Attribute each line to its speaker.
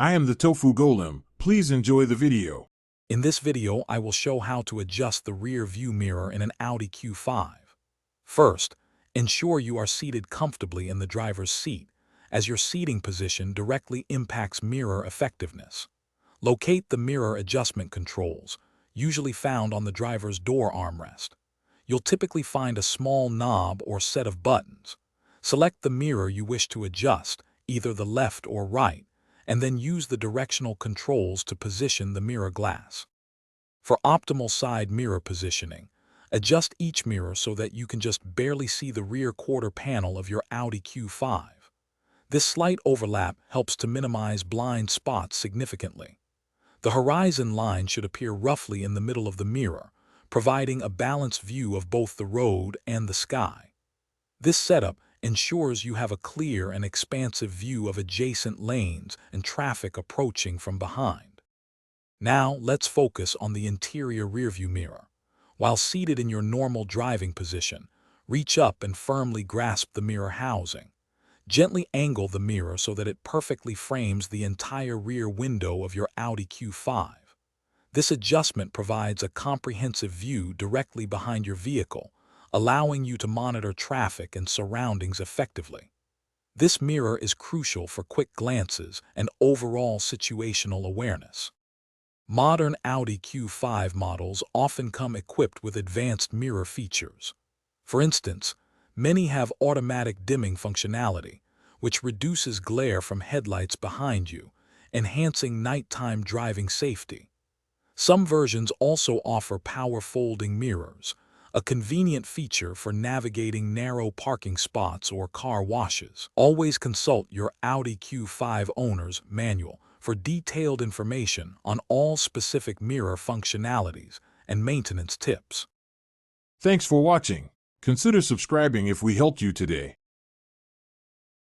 Speaker 1: I am the Tofu Golem. Please enjoy the video.
Speaker 2: In this video, I will show how to adjust the rear view mirror in an Audi Q5. First, ensure you are seated comfortably in the driver's seat, as your seating position directly impacts mirror effectiveness. Locate the mirror adjustment controls, usually found on the driver's door armrest. You'll typically find a small knob or set of buttons. Select the mirror you wish to adjust, either the left or right, and then use the directional controls to position the mirror glass. For optimal side mirror positioning, adjust each mirror so that you can just barely see the rear quarter panel of your Audi Q5. This slight overlap helps to minimize blind spots significantly. The horizon line should appear roughly in the middle of the mirror, providing a balanced view of both the road and the sky. This setup ensures you have a clear and expansive view of adjacent lanes and traffic approaching from behind. Now, let's focus on the interior rearview mirror. While seated in your normal driving position, reach up and firmly grasp the mirror housing. Gently angle the mirror so that it perfectly frames the entire rear window of your Audi Q5. This adjustment provides a comprehensive view directly behind your vehicle, allowing you to monitor traffic and surroundings effectively. This mirror is crucial for quick glances and overall situational awareness. Modern Audi Q5 models often come equipped with advanced mirror features. For instance, many have automatic dimming functionality, which reduces glare from headlights behind you, enhancing nighttime driving safety. Some versions also offer power folding mirrors, a convenient feature for navigating narrow parking spots or car washes. Always consult your Audi Q5 owner's manual for detailed information on all specific mirror functionalities and maintenance tips.
Speaker 1: Thanks for watching. Consider subscribing if we helped you today.